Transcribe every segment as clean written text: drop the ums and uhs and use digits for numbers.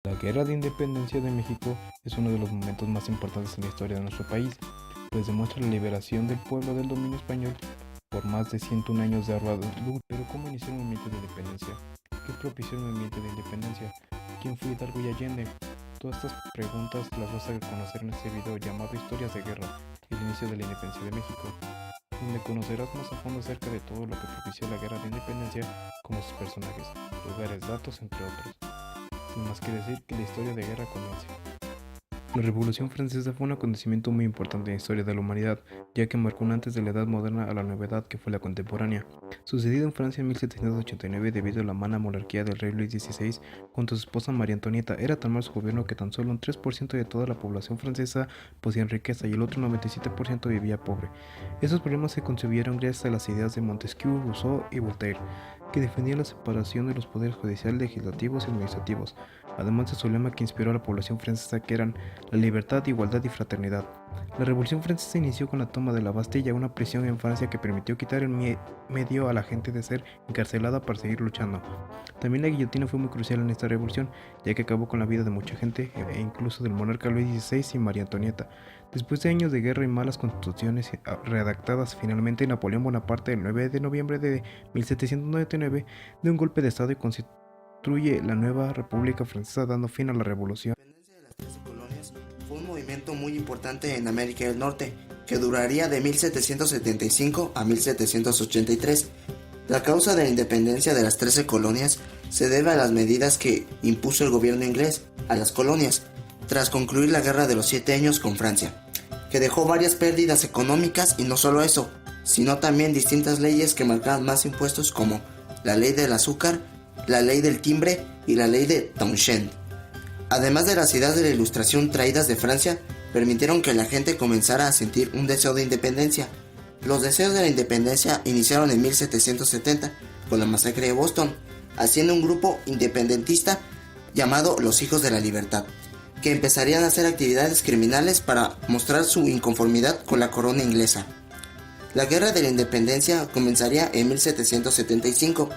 La Guerra de Independencia de México es uno de los momentos más importantes en la historia de nuestro país, pues demuestra la liberación del pueblo del dominio español por más de 101 años de ardua lucha. Pero ¿cómo inició el movimiento de independencia? ¿Qué propició el movimiento de independencia? ¿Quién fue Hidalgo y Allende? Todas estas preguntas las vas a conocer en este video llamado Historias de Guerra, el inicio de la independencia de México, donde conocerás más a fondo acerca de todo lo que propició la Guerra de Independencia, como sus personajes, lugares, datos, entre otros. Sin más que decir, que la historia de guerra comience. La Revolución Francesa fue un acontecimiento muy importante en la historia de la humanidad, ya que marcó un antes de la Edad Moderna a la nueva edad que fue la contemporánea. Sucedido en Francia en 1789 debido a la mala monarquía del rey Luis XVI junto a su esposa María Antonieta, era tan mal su gobierno que tan solo un 3% de toda la población francesa poseía riqueza y el otro 97% vivía pobre. Esos problemas se concibieron gracias a las ideas de Montesquieu, Rousseau y Voltaire, que defendían la separación de los poderes judicial, legislativos y administrativos, además de su lema que inspiró a la población francesa, que eran la libertad, igualdad y fraternidad. La Revolución Francesa inició con la toma de la Bastilla, una prisión en Francia que permitió quitar el medio a la gente de ser encarcelada para seguir luchando. También la guillotina fue muy crucial en esta revolución, ya que acabó con la vida de mucha gente, e incluso del monarca Luis XVI y María Antonieta. Después de años de guerra y malas constituciones redactadas, finalmente Napoleón Bonaparte, el 9 de noviembre de 1799, dio un golpe de estado y constituye la nueva República Francesa, dando fin a la revolución. La independencia de las 13 colonias fue un movimiento muy importante en América del Norte, que duraría de 1775 a 1783. La causa de la independencia de las 13 colonias se debe a las medidas que impuso el gobierno inglés a las colonias, tras concluir la Guerra de los 7 años con Francia, que dejó varias pérdidas económicas y no solo eso, sino también distintas leyes que marcaban más impuestos como la ley del azúcar, la ley del timbre y la ley de Townshend. Además de las ideas de la ilustración traídas de Francia, permitieron que la gente comenzara a sentir un deseo de independencia. Los deseos de la independencia iniciaron en 1770 con la masacre de Boston, haciendo un grupo independentista llamado los Hijos de la Libertad, que empezarían a hacer actividades criminales para mostrar su inconformidad con la corona inglesa. La Guerra de la Independencia comenzaría en 1775,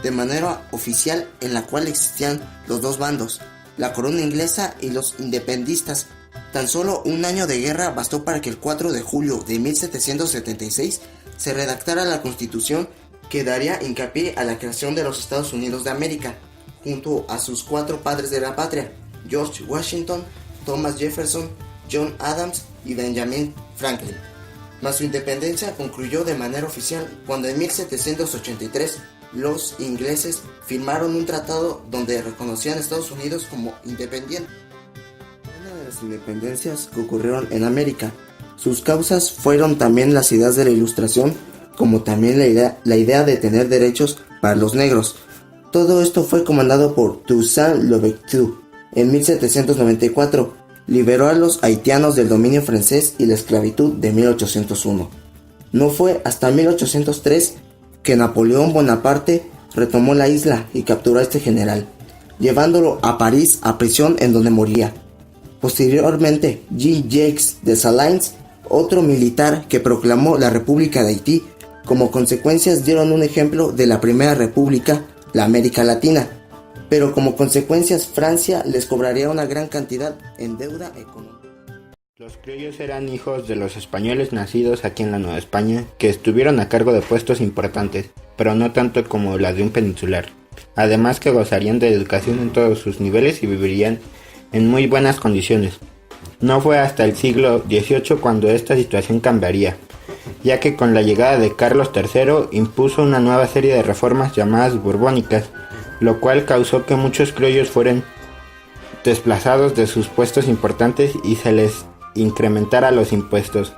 de manera oficial, en la cual existían los dos bandos, la corona inglesa y los independistas. Tan solo un año de guerra bastó para que el 4 de julio de 1776 se redactara la Constitución que daría hincapié a la creación de los Estados Unidos de América, junto a sus 4 padres de la patria, George Washington, Thomas Jefferson, John Adams y Benjamin Franklin. Mas su independencia concluyó de manera oficial cuando en 1783 los ingleses firmaron un tratado donde reconocían a Estados Unidos como independiente. Una de las independencias que ocurrieron en América. Sus causas fueron también las ideas de la Ilustración, como también la idea de tener derechos para los negros. Todo esto fue comandado por Toussaint Louverture. En 1794 liberó a los haitianos del dominio francés y la esclavitud de 1801. No fue hasta 1803 que Napoleón Bonaparte retomó la isla y capturó a este general, llevándolo a París a prisión, en donde moría. Posteriormente, Jean-Jacques Dessalines, otro militar que proclamó la República de Haití, como consecuencias dieron un ejemplo de la Primera República, la América Latina, pero como consecuencias Francia les cobraría una gran cantidad en deuda económica. Los criollos eran hijos de los españoles nacidos aquí en la Nueva España, que estuvieron a cargo de puestos importantes, pero no tanto como las de un peninsular. Además que gozarían de educación en todos sus niveles y vivirían en muy buenas condiciones. No fue hasta el siglo XVIII cuando esta situación cambiaría, ya que con la llegada de Carlos III impuso una nueva serie de reformas llamadas borbónicas, lo cual causó que muchos criollos fueran desplazados de sus puestos importantes y se les incrementara los impuestos.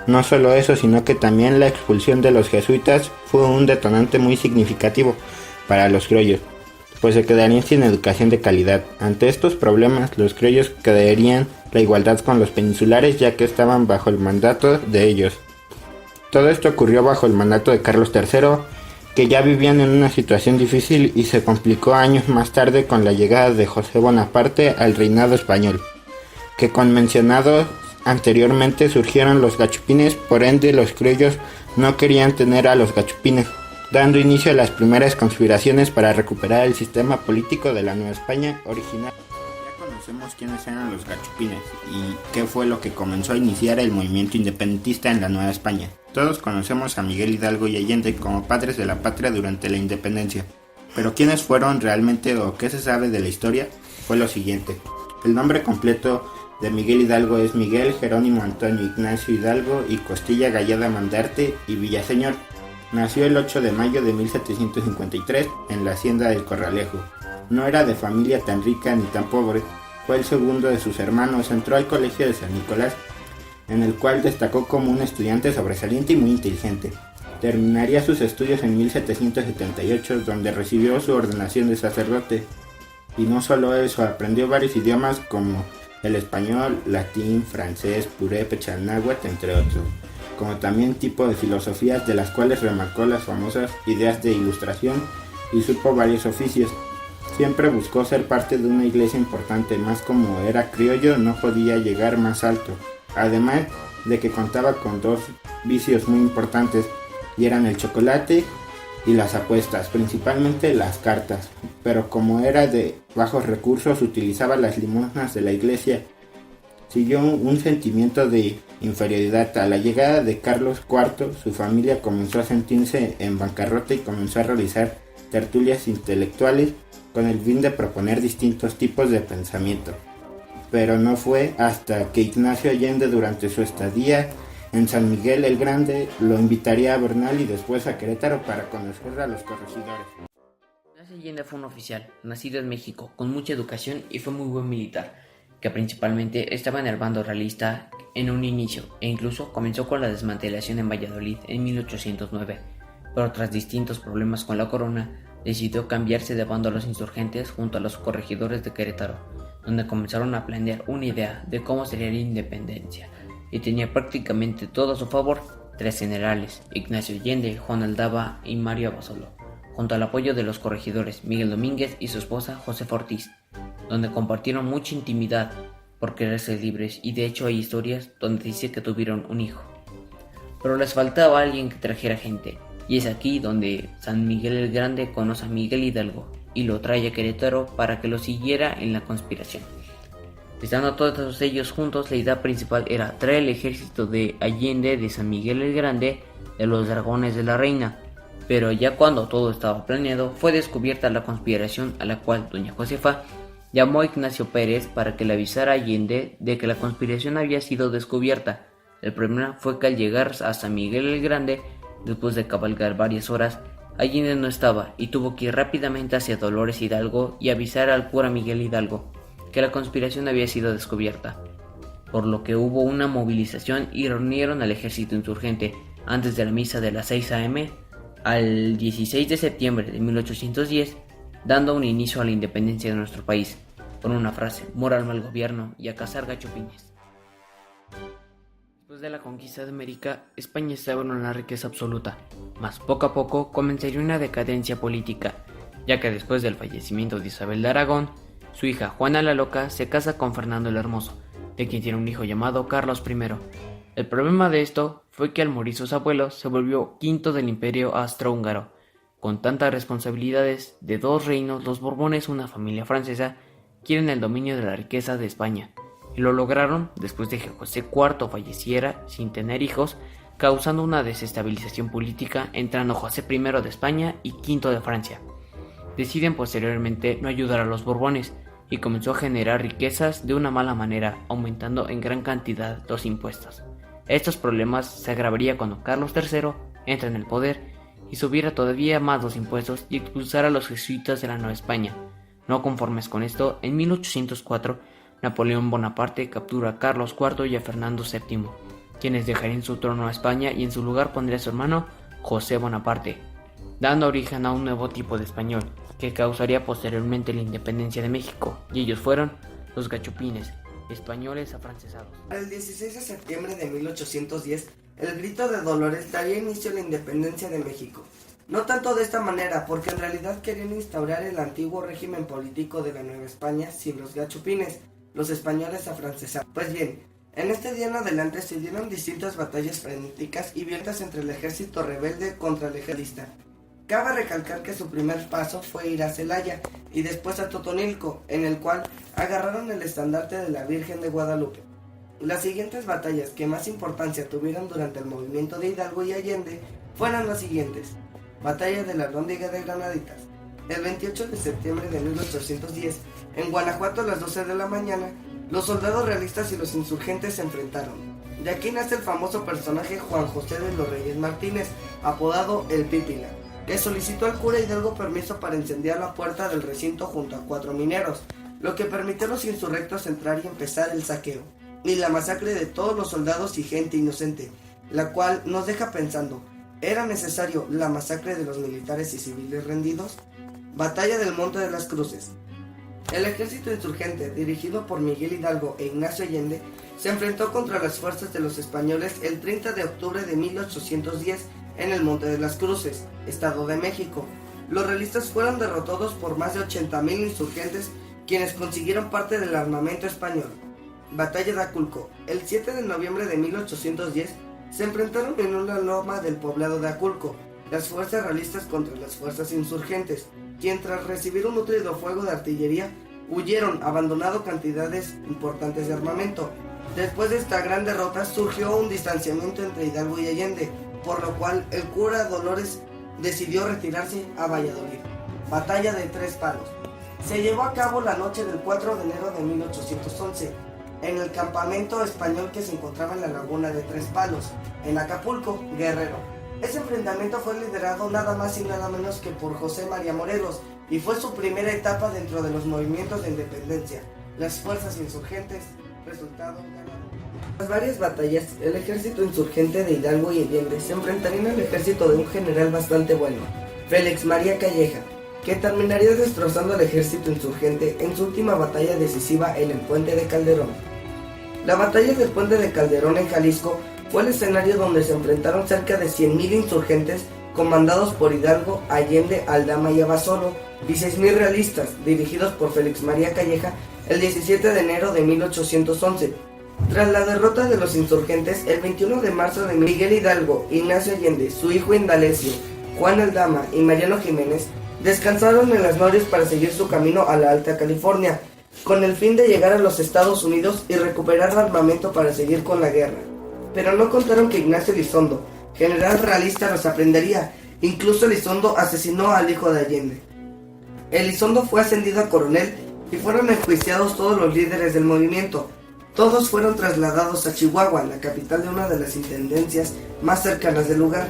No solo eso, sino que también la expulsión de los jesuitas fue un detonante muy significativo para los criollos, pues se quedarían sin educación de calidad. Ante estos problemas, los criollos quedarían la igualdad con los peninsulares, ya que estaban bajo el mandato de ellos. Todo esto ocurrió bajo el mandato de Carlos III, que ya vivían en una situación difícil, y se complicó años más tarde con la llegada de José Bonaparte al reinado español, que con mencionados anteriormente surgieron los gachupines. Por ende los criollos no querían tener a los gachupines, dando inicio a las primeras conspiraciones para recuperar el sistema político de la Nueva España original. Conocemos quiénes eran los gachupines y qué fue lo que comenzó a iniciar el movimiento independentista en la Nueva España. Todos conocemos a Miguel Hidalgo y Allende como padres de la patria durante la independencia, pero quiénes fueron realmente o qué se sabe de la historia fue lo siguiente. El nombre completo de Miguel Hidalgo es Miguel Jerónimo Antonio Ignacio Hidalgo y Costilla Gallada Mandarte y Villaseñor. Nació el 8 de mayo de 1753 en la hacienda del Corralejo. No era de familia tan rica ni tan pobre, fue el segundo de sus hermanos, entró al colegio de San Nicolás, en el cual destacó como un estudiante sobresaliente y muy inteligente. Terminaría sus estudios en 1778, donde recibió su ordenación de sacerdote. Y no solo eso, aprendió varios idiomas como el español, latín, francés, purépecha, náhuatl, entre otros, como también tipo de filosofías de las cuales remarcó las famosas ideas de ilustración y supo varios oficios. Siempre buscó ser parte de una iglesia importante, más como era criollo no podía llegar más alto, además de que contaba con dos vicios muy importantes, y eran el chocolate y las apuestas, principalmente las cartas, pero como era de bajos recursos utilizaba las limosnas de la iglesia. Siguió un sentimiento de inferioridad. A la llegada de Carlos IV, su familia comenzó a sentirse en bancarrota y comenzó a realizar tertulias intelectuales con el fin de proponer distintos tipos de pensamiento. Pero no fue hasta que Ignacio Allende, durante su estadía en San Miguel el Grande, lo invitaría a Bernal y después a Querétaro para conocer a los corregidores. Ignacio Allende fue un oficial, nacido en México, con mucha educación y fue muy buen militar, que principalmente estaba en el bando realista en un inicio, e incluso comenzó con la desmantelación en Valladolid en 1809, pero tras distintos problemas con la corona, decidió cambiarse de bando a los insurgentes junto a los corregidores de Querétaro, donde comenzaron a planear una idea de cómo sería la independencia, y tenía prácticamente todo a su favor: 3 generales, Ignacio Allende, Juan Aldaba y Mario Abasolo, junto al apoyo de los corregidores Miguel Domínguez y su esposa Josefa Ortiz, donde compartieron mucha intimidad por querer ser libres, y de hecho hay historias donde dice que tuvieron un hijo. Pero les faltaba alguien que trajera gente, y es aquí donde San Miguel el Grande conoce a Miguel Hidalgo y lo trae a Querétaro para que lo siguiera en la conspiración. Estando todos ellos juntos, la idea principal era traer el ejército de Allende de San Miguel el Grande de los dragones de la reina, pero ya cuando todo estaba planeado, fue descubierta la conspiración, a la cual doña Josefa llamó a Ignacio Pérez para que le avisara a Allende de que la conspiración había sido descubierta. El problema fue que al llegar a San Miguel el Grande, después de cabalgar varias horas, Allende no estaba y tuvo que ir rápidamente hacia Dolores Hidalgo y avisar al cura Miguel Hidalgo que la conspiración había sido descubierta, por lo que hubo una movilización y reunieron al ejército insurgente antes de la misa de las 6 a.m. al 16 de septiembre de 1810, dando un inicio a la independencia de nuestro país, con una frase: "Muera el mal gobierno y a cazar gachupines". Después de la conquista de América, España estaba en una riqueza absoluta, mas poco a poco comenzaría una decadencia política, ya que después del fallecimiento de Isabel de Aragón, su hija Juana la Loca se casa con Fernando el Hermoso, de quien tiene un hijo llamado Carlos I. El problema de esto fue que al morir sus abuelos se volvió quinto del imperio austrohúngaro. Con tantas responsabilidades de 2 reinos, los Borbones, una familia francesa, quieren el dominio de la riqueza de España, y lo lograron después de que José IV falleciera sin tener hijos, causando una desestabilización política, entrando José I de España y V de Francia. Deciden posteriormente no ayudar a los Borbones y comenzó a generar riquezas de una mala manera, aumentando en gran cantidad los impuestos. Estos problemas se agravarían cuando Carlos III entra en el poder y subiera todavía más los impuestos y expulsara a los jesuitas de la Nueva España. No conformes con esto, en 1804 Napoleón Bonaparte captura a Carlos IV y a Fernando VII, quienes dejarían su trono a España, y en su lugar pondría a su hermano José Bonaparte, dando origen a un nuevo tipo de español que causaría posteriormente la independencia de México, y ellos fueron los gachupines, españoles afrancesados. El 16 de septiembre de 1810, el grito de Dolores daría inicio a la independencia de México. No tanto de esta manera, porque en realidad querían instaurar el antiguo régimen político de la Nueva España sin los gachupines, los españoles afrancesados. Pues bien, en este día en adelante se dieron distintas batallas frenéticas y violentas entre el ejército rebelde contra el ejército. Cabe recalcar que su primer paso fue ir a Celaya y después a Totonilco, en el cual agarraron el estandarte de la Virgen de Guadalupe. Las siguientes batallas que más importancia tuvieron durante el movimiento de Hidalgo y Allende fueron las siguientes. Batalla de la Lóndiga de Granaditas. El 28 de septiembre de 1810, en Guanajuato a las 12 de la mañana, los soldados realistas y los insurgentes se enfrentaron. De aquí nace el famoso personaje Juan José de los Reyes Martínez, apodado El Pípila, que solicitó al cura Hidalgo permiso para incendiar la puerta del recinto junto a 4 mineros, lo que permitió a los insurrectos entrar y empezar el saqueo y la masacre de todos los soldados y gente inocente, la cual nos deja pensando, ¿era necesario la masacre de los militares y civiles rendidos? Batalla del Monte de las Cruces. El ejército insurgente, dirigido por Miguel Hidalgo e Ignacio Allende, se enfrentó contra las fuerzas de los españoles el 30 de octubre de 1810 en el Monte de las Cruces, Estado de México. Los realistas fueron derrotados por más de 80,000 insurgentes, quienes consiguieron parte del armamento español. Batalla de Aculco. El 7 de noviembre de 1810 se enfrentaron en una loma del poblado de Aculco, las fuerzas realistas contra las fuerzas insurgentes, quien tras recibir un nutrido fuego de artillería, huyeron abandonando cantidades importantes de armamento. Después de esta gran derrota surgió un distanciamiento entre Hidalgo y Allende, por lo cual el cura Dolores decidió retirarse a Valladolid. Batalla de Tres Palos. Se llevó a cabo la noche del 4 de enero de 1811, en el campamento español que se encontraba en la laguna de Tres Palos, en Acapulco, Guerrero. Ese enfrentamiento fue liderado nada más y nada menos que por José María Morelos, y fue su primera etapa dentro de los movimientos de independencia. Las fuerzas insurgentes resultaron ganadores. Tras varias batallas, el ejército insurgente de Hidalgo y Allende se enfrentarían al ejército de un general bastante bueno, Félix María Calleja, que terminaría destrozando al ejército insurgente en su última batalla decisiva en el Puente de Calderón. La batalla del Puente de Calderón en Jalisco fue el escenario donde se enfrentaron cerca de 100,000 insurgentes comandados por Hidalgo, Allende, Aldama y Abasolo, y 6,000 realistas dirigidos por Félix María Calleja el 17 de enero de 1811. Tras la derrota de los insurgentes, el 21 de marzo de Miguel Hidalgo, Ignacio Allende, su hijo Indalecio, Juan Aldama y Mariano Jiménez descansaron en las noches para seguir su camino a la Alta California, con el fin de llegar a los Estados Unidos y recuperar armamento para seguir con la guerra. Pero no contaron que Ignacio Elizondo, general realista, los aprendería. Incluso Elizondo asesinó al hijo de Allende. Elizondo fue ascendido a coronel y fueron enjuiciados todos los líderes del movimiento. Todos fueron trasladados a Chihuahua, la capital de una de las intendencias más cercanas del lugar.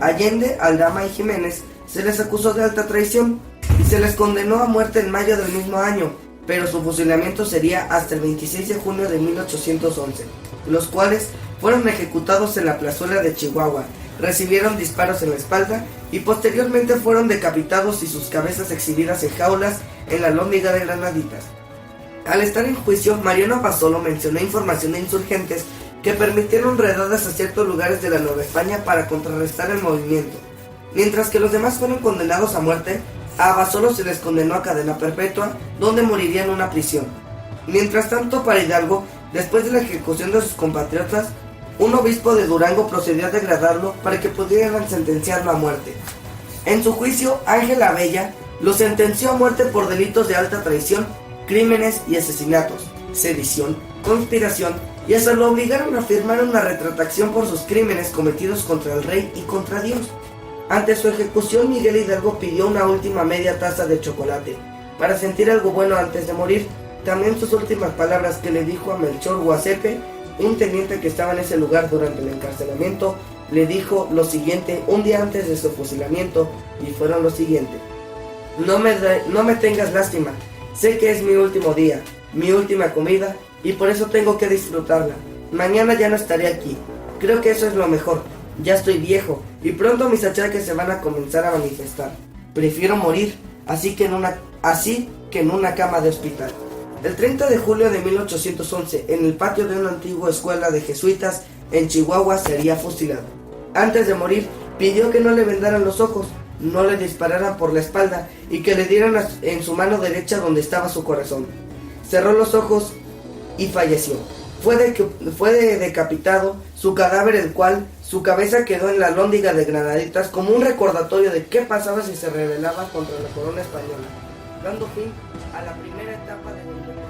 Allende, Aldama y Jiménez se les acusó de alta traición y se les condenó a muerte en mayo del mismo año, pero su fusilamiento sería hasta el 26 de junio de 1811, los cuales fueron ejecutados en la plazuela de Chihuahua, recibieron disparos en la espalda y posteriormente fueron decapitados y sus cabezas exhibidas en jaulas en la Lóndiga de Granaditas. Al estar en juicio, Mariano Abasolo mencionó información de insurgentes que permitieron redadas a ciertos lugares de la Nueva España para contrarrestar el movimiento. Mientras que los demás fueron condenados a muerte, a Abasolo se les condenó a cadena perpetua, donde moriría en una prisión. Mientras tanto, para Hidalgo, después de la ejecución de sus compatriotas, un obispo de Durango procedió a degradarlo para que pudieran sentenciarlo a muerte. En su juicio, Ángel Abella lo sentenció a muerte por delitos de alta traición, crímenes y asesinatos, sedición, conspiración, y hasta lo obligaron a firmar una retractación por sus crímenes cometidos contra el rey y contra Dios. Ante su ejecución, Miguel Hidalgo pidió una última media taza de chocolate, para sentir algo bueno antes de morir. También sus últimas palabras que le dijo a Melchor Guasepe, un teniente que estaba en ese lugar durante el encarcelamiento, le dijo lo siguiente un día antes de su fusilamiento, y fueron lo siguiente: no me tengas lástima, sé que es mi último día, mi última comida, y por eso tengo que disfrutarla. Mañana ya no estaré aquí, creo que eso es lo mejor, ya estoy viejo, y pronto mis achaques se van a comenzar a manifestar. Prefiero morir, así que en una cama de hospital. El 30 de julio de 1811, en el patio de una antigua escuela de jesuitas en Chihuahua, sería fusilado. Antes de morir, pidió que no le vendaran los ojos, no le dispararan por la espalda y que le dieran en su mano derecha donde estaba su corazón. Cerró los ojos y falleció. Fue decapitado, su cadáver, el cual Su cabeza quedó en la lóndiga de Granaditas como un recordatorio de qué pasaba si se rebelaba contra la corona española, dando fin a la primera etapa de la independencia.